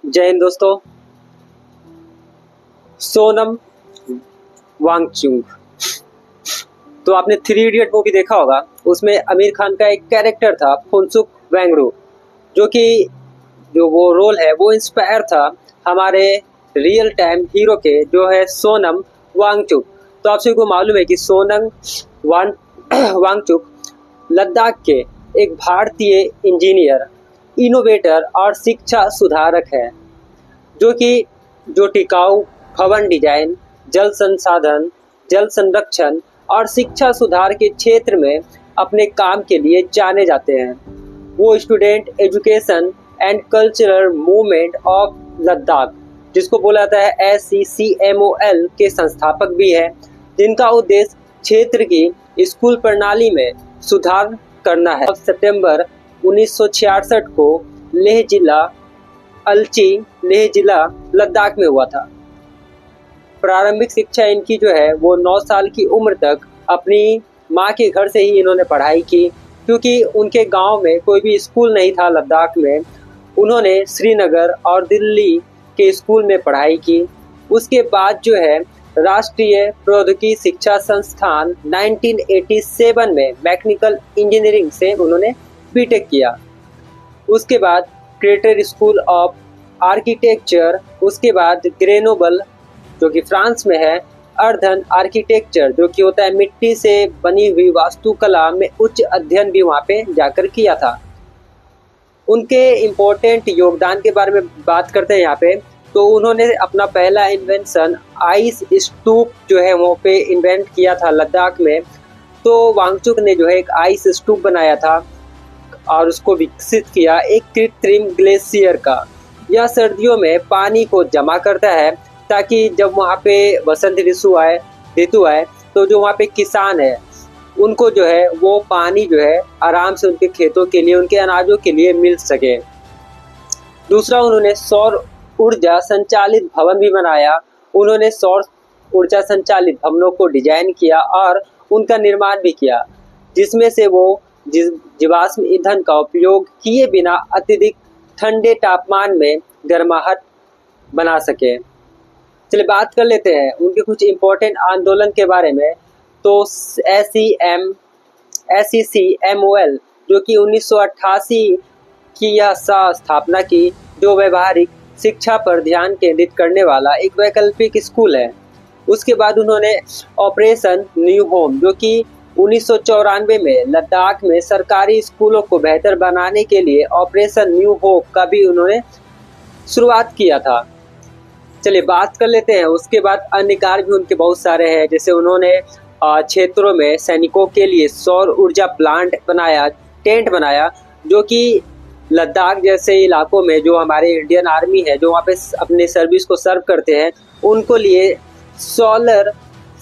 जय हिंद दोस्तों। सोनम वांगचुक, तो आपने थ्री इडियट मूवी देखा होगा। उसमें आमिर खान का एक कैरेक्टर था फुनसुक वांगडू, जो वो रोल है वो इंस्पायर था हमारे रियल टाइम हीरो के, जो है सोनम वांगचुक। तो आप सभी को मालूम है कि सोनम वांगचुक लद्दाख के एक भारतीय इंजीनियर, इनोवेटर और शिक्षा सुधारक है, जो टिकाऊ भवन डिजाइन, जल संसाधन, जल संरक्षण और शिक्षा सुधार के क्षेत्र में अपने काम के लिए जाने जाते हैं। वो student education and cultural movement of Ladakh, जिसको बोला जाता है SCCMOL के संस्थापक भी है, जिनका उद्देश्य क्षेत्र की स्कूल प्रणाली में सुधार करना है। सितंबर 1966 को लेह जिला लद्दाख में हुआ था। प्रारंभिक शिक्षा इनकी जो है वो 9 साल की उम्र तक अपनी माँ के घर से ही इन्होंने पढ़ाई की, क्योंकि उनके गांव में कोई भी स्कूल नहीं था लद्दाख में। उन्होंने श्रीनगर और दिल्ली के स्कूल में पढ़ाई की। उसके बाद जो है राष्ट्रीय प्रौद्योगिकी शिक्षा संस्थान 1987 में मैकेनिकल इंजीनियरिंग से उन्होंने बीटेक किया। उसके बाद क्रेटर स्कूल ऑफ आर्किटेक्चर, उसके बाद ग्रेनोबल जो कि फ्रांस में है, अर्धन आर्किटेक्चर जो कि होता है मिट्टी से बनी हुई वास्तुकला में उच्च अध्ययन भी वहाँ पे जाकर किया था। उनके इम्पोर्टेंट योगदान के बारे में बात करते हैं यहाँ पे, तो उन्होंने अपना पहला इन्वेंशन आइस स्तूप जो है वहाँ पे इन्वेंट किया था लद्दाख में। तो वांगचुक ने जो है एक आइस स्तूप बनाया था और उसको विकसित किया एक कृत्रिम ग्लेशियर का। यह सर्दियों में पानी को जमा करता है, ताकि जब वहाँ पे वसंत ऋतु आए तो जो वहाँ पे किसान है उनको जो है वो पानी जो है आराम से उनके खेतों के लिए, उनके अनाजों के लिए मिल सके। दूसरा, उन्होंने सौर ऊर्जा संचालित भवन भी बनाया। उन्होंने सौर ऊर्जा संचालित भवनों को डिजाइन किया और उनका निर्माण भी किया, जिसमें से वो जीवाश्म ईंधन का उपयोग किए बिना अत्यधिक ठंडे तापमान में गर्माहट बना सके। चलिए बात कर लेते हैं उनके कुछ इम्पोर्टेंट आंदोलन के बारे में। तो SCCMOL जो कि 1988 की यह स्थापना की, जो व्यवहारिक शिक्षा पर ध्यान केंद्रित करने वाला एक वैकल्पिक स्कूल है। उसके बाद उन्होंने ऑपरेशन न्यू होम जो कि 1994 में लद्दाख में सरकारी स्कूलों को बेहतर बनाने के लिए ऑपरेशन न्यू होप का भी उन्होंने शुरुआत किया था। चलिए बात कर लेते हैं। उसके बाद अन्य कार्य भी उनके बहुत सारे हैं, जैसे उन्होंने क्षेत्रों में सैनिकों के लिए सौर ऊर्जा प्लांट बनाया, टेंट बनाया, जो कि लद्दाख जैसे इलाकों में जो हमारे इंडियन आर्मी है जो वहाँ पे अपने सर्विस को सर्व करते हैं, उनको लिए सोलर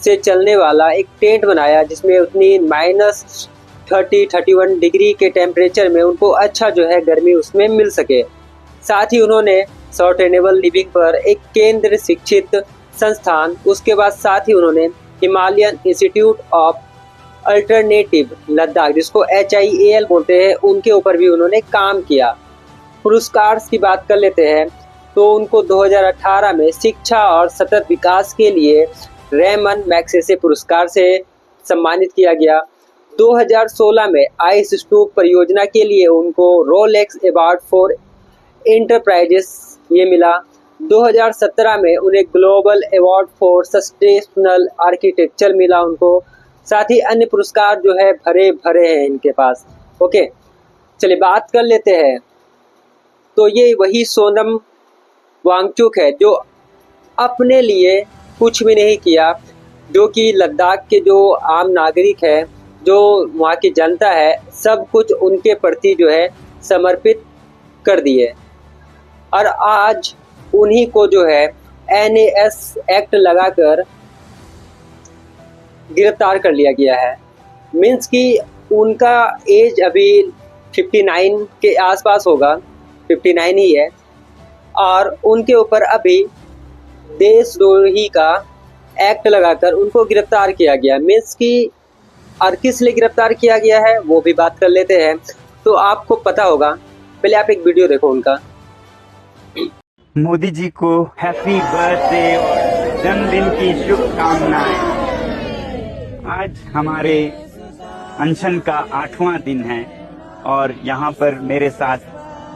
से चलने वाला एक टेंट बनाया, जिसमें उतनी -30-31 डिग्री के टेम्परेचर में उनको अच्छा जो है गर्मी उसमें मिल सके। साथ ही उन्होंने सस्टेनेबल लिविंग पर एक केंद्र शिक्षित संस्थान, उसके बाद साथ ही उन्होंने Himalayan institute of alternative Ladakh, जिसको HIAL बोलते हैं, उनके ऊपर भी उन्होंने काम किया। पुरस्कार की बात कर लेते हैं, तो उनको 2018 में शिक्षा और सतत विकास के लिए रेमन मैग्सेसे पुरस्कार से सम्मानित किया गया। 2016 में आइस स्तूप परियोजना के लिए उनको रोलेक्स अवार्ड फॉर एंटरप्राइजेस ये मिला। 2017 में उन्हें global award for sustainable architecture मिला उनको। साथ ही अन्य पुरस्कार जो है भरे भरे हैं इनके पास। ओके, चलिए बात कर लेते हैं। तो ये वही सोनम वांगचुक है जो अपने लिए कुछ भी नहीं किया, जो कि लद्दाख के जो आम नागरिक है, जो वहाँ की जनता है, सब कुछ उनके प्रति जो है समर्पित कर दिए। और आज उन्हीं को जो है NAS एक्ट लगाकर गिरफ्तार कर लिया गया है। मीन्स कि उनका एज अभी 59 के आसपास होगा, 59 ही है, और उनके ऊपर अभी देशद्रोही का एक्ट लगाकर उनको गिरफ्तार किया गया। मीन्स कि और किस लिए गिरफ्तार किया गया है वो भी बात कर लेते हैं। तो आपको पता होगा, पहले आप एक वीडियो देखो उनका। मोदी जी को हैप्पी बर्थडे और जन्मदिन की शुभकामनाएं। आज हमारे अनशन का 8वां दिन है और यहाँ पर मेरे साथ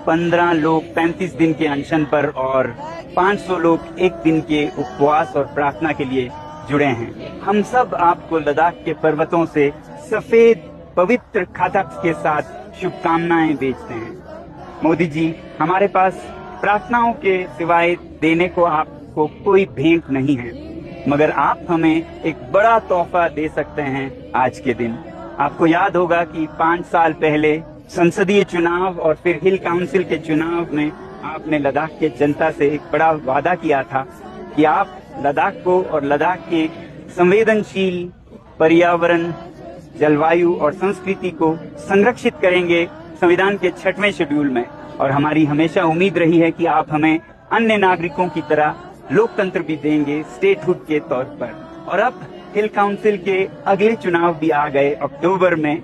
15 लोग 35 दिन के अनशन पर और 500 लोग एक दिन के उपवास और प्रार्थना के लिए जुड़े हैं। हम सब आपको लद्दाख के पर्वतों से सफेद पवित्र खातक के साथ शुभकामनाएं भेजते हैं। मोदी जी, हमारे पास प्रार्थनाओं के सिवाय देने को आपको कोई भेंट नहीं है, मगर आप हमें एक बड़ा तोहफा दे सकते हैं आज के दिन। आपको याद होगा कि 5 साल पहले संसदीय चुनाव और फिर हिल काउंसिल के चुनाव में आपने लद्दाख के जनता से एक बड़ा वादा किया था कि आप लद्दाख को और लद्दाख के संवेदनशील पर्यावरण, जलवायु और संस्कृति को संरक्षित करेंगे संविधान के 6वें शेड्यूल में। और हमारी हमेशा उम्मीद रही है कि आप हमें अन्य नागरिकों की तरह लोकतंत्र भी देंगे स्टेटहुड के तौर पर। और अब हिल काउंसिल के अगले चुनाव भी आ गए अक्टूबर में,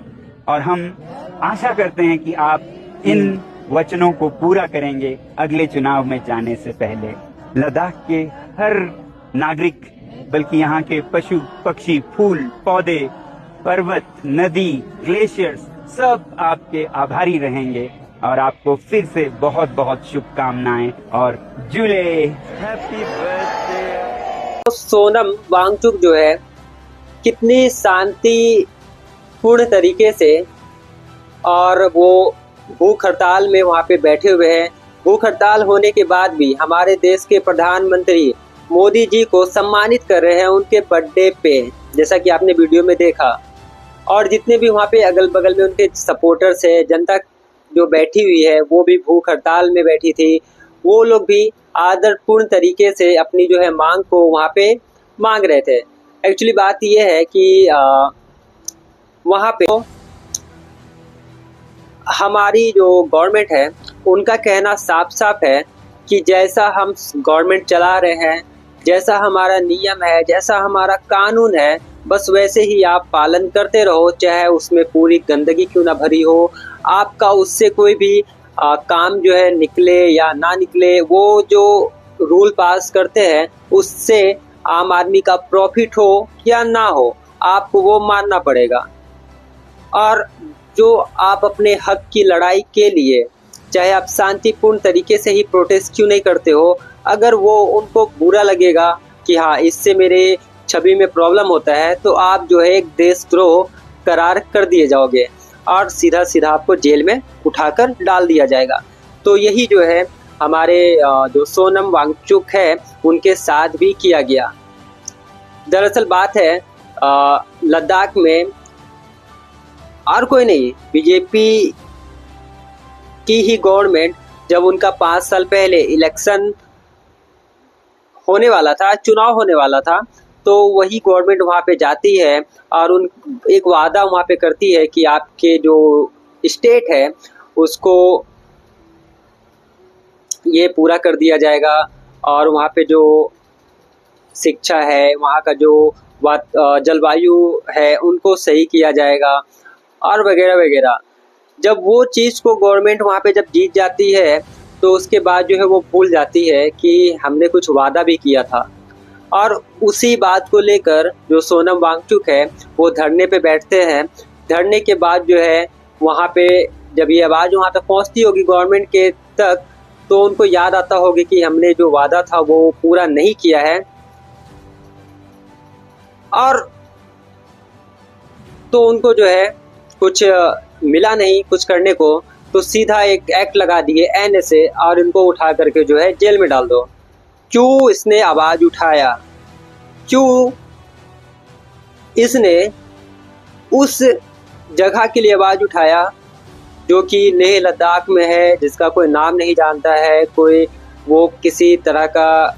और हम आशा करते हैं कि आप इन वचनों को पूरा करेंगे अगले चुनाव में जाने से पहले। लद्दाख के हर नागरिक, बल्कि यहाँ के पशु पक्षी, फूल पौधे, पर्वत, नदी, ग्लेशियर्स सब आपके आभारी रहेंगे। और आपको फिर से बहुत बहुत शुभकामनाएं और जुले हैप्पी बर्थडे। सोनम वांगचुक जो है कितनी शांतिपूर्ण तरीके से, और वो भूख हड़ताल में वहाँ पे बैठे हुए हैं। भूख हड़ताल होने के बाद भी हमारे देश के प्रधानमंत्री मोदी जी को सम्मानित कर रहे हैं उनके बर्थडे पे, जैसा कि आपने वीडियो में देखा। और जितने भी वहाँ पे अगल बगल में उनके सपोर्टर्स है, जनता जो बैठी हुई है वो भी भूख हड़ताल में बैठी थी, वो लोग भी आदरपूर्ण तरीके से अपनी जो है मांग को वहाँ पे मांग रहे थे। एक्चुअली बात ये है कि वहाँ पे हमारी जो गवर्नमेंट है उनका कहना साफ साफ है कि जैसा हम गवर्नमेंट चला रहे हैं, जैसा हमारा नियम है, जैसा हमारा कानून है, बस वैसे ही आप पालन करते रहो, चाहे उसमें पूरी गंदगी क्यों ना भरी हो। आपका उससे कोई भी काम जो है निकले या ना निकले, वो जो रूल पास करते हैं उससे आम आदमी का प्रॉफिट हो या ना हो, आपको वो मानना पड़ेगा। और जो आप अपने हक की लड़ाई के लिए, चाहे आप शांतिपूर्ण तरीके से ही प्रोटेस्ट क्यों नहीं करते हो, अगर वो उनको बुरा लगेगा कि हाँ इससे मेरे छवि में प्रॉब्लम होता है, तो आप जो है एक देशद्रोह करार कर दिए जाओगे और सीधा सीधा आपको जेल में उठाकर डाल दिया जाएगा। तो यही जो है हमारे जो सोनम वांगचुक है उनके साथ भी किया गया। दरअसल बात है लद्दाख में और कोई नहीं, बीजेपी की ही गवर्नमेंट, जब उनका 5 साल पहले इलेक्शन होने वाला था, चुनाव होने वाला था, तो वही गवर्नमेंट वहाँ पे जाती है और उन एक वादा वहाँ पे करती है कि आपके जो स्टेट है उसको ये पूरा कर दिया जाएगा, और वहाँ पे जो शिक्षा है, वहाँ का जो जलवायु है उनको सही किया जाएगा और वगैरह वगैरह। जब वो चीज़ को गवर्नमेंट वहाँ पे जब जीत जाती है तो उसके बाद जो है वो भूल जाती है कि हमने कुछ वादा भी किया था। और उसी बात को लेकर जो सोनम वांगचुक है वो धरने पे बैठते हैं। धरने के बाद जो है वहाँ पे जब ये आवाज़ वहाँ तक पहुँचती होगी गवर्नमेंट के तक, तो उनको याद आता होगा कि हमने जो वादा था वो पूरा नहीं किया है, और तो उनको जो है कुछ मिला नहीं कुछ करने को, तो सीधा एक एक्ट लगा दिए NSA और इनको उठा करके जो है जेल में डाल दो। क्यों इसने आवाज़ उठाया, क्यों इसने उस जगह के लिए आवाज़ उठाया जो कि लेह लद्दाख में है, जिसका कोई नाम नहीं जानता है, कोई वो किसी तरह का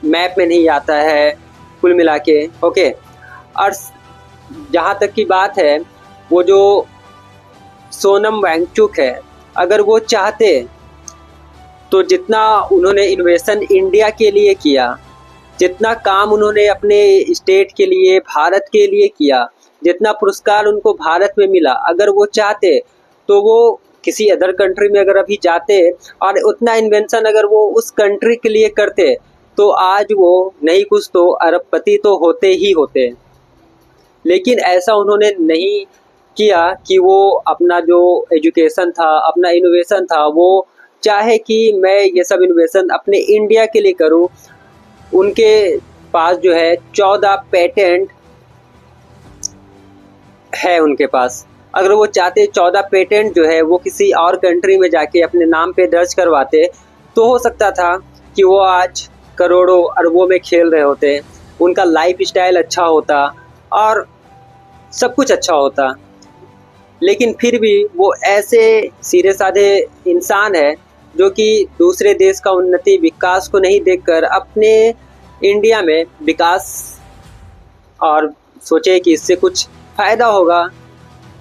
मैप में नहीं आता है कुल मिला के। ओके, और जहाँ तक की बात है, वो जो सोनम वांगचुक है, अगर वो चाहते तो जितना उन्होंने इन्वेस्टन इंडिया के लिए किया, जितना काम उन्होंने अपने स्टेट के लिए, भारत के लिए किया, जितना पुरस्कार उनको भारत में मिला, अगर वो चाहते तो वो किसी अदर कंट्री में अगर अभी जाते और उतना इन्वेंशन अगर वो उस कंट्री के लिए करते तो आज वो नहीं कुछ तो अरबपति तो होते ही होते। लेकिन ऐसा उन्होंने नहीं किया कि वो अपना जो एजुकेशन था, अपना इनोवेशन था, वो चाहे कि मैं ये सब इनोवेशन अपने इंडिया के लिए करूं। उनके पास जो है 14 पेटेंट है उनके पास। अगर वो चाहते 14 पेटेंट जो है वो किसी और कंट्री में जाके अपने नाम पे दर्ज करवाते तो हो सकता था कि वो आज करोड़ों अरबों में खेल रहे होते, उनका लाइफ स्टाइल अच्छा होता और सब कुछ अच्छा होता। लेकिन फिर भी वो ऐसे सीधे साधे इंसान है जो कि दूसरे देश का उन्नति विकास को नहीं देखकर अपने इंडिया में विकास और सोचे कि इससे कुछ फ़ायदा होगा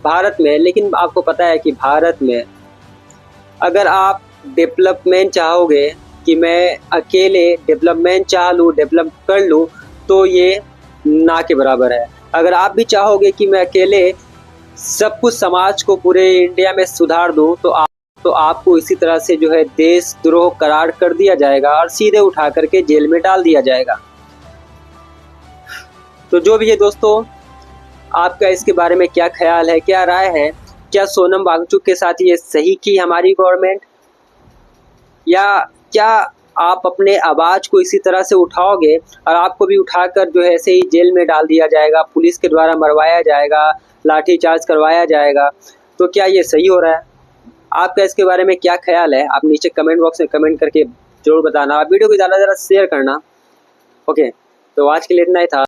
भारत में। लेकिन आपको पता है कि भारत में अगर आप डेवलपमेंट चाहोगे कि मैं अकेले डेवलपमेंट चाह लूँ, डेवलप कर लूँ, तो ये ना के बराबर है। अगर आप भी चाहोगे कि मैं अकेले सब कुछ समाज को पूरे इंडिया में सुधार दूँ तो आपको इसी तरह से जो है देशद्रोह करार कर दिया जाएगा और सीधे उठा करके जेल में डाल दिया जाएगा। तो जो भी है दोस्तों, आपका इसके बारे में क्या ख्याल है, क्या राय है? क्या सोनम वांगचुक के साथ ये सही की हमारी गवर्नमेंट, या क्या आप अपने आवाज़ को इसी तरह से उठाओगे और आपको भी उठाकर जो है ऐसे ही जेल में डाल दिया जाएगा, पुलिस के द्वारा मरवाया जाएगा, लाठीचार्ज करवाया जाएगा? तो क्या ये सही हो रहा है? आपका इसके बारे में क्या ख्याल है? आप नीचे कमेंट बॉक्स में कमेंट करके ज़रूर बताना। आप वीडियो को ज़्यादा से ज़्यादा शेयर करना। ओके, तो आज के लिए इतना ही था।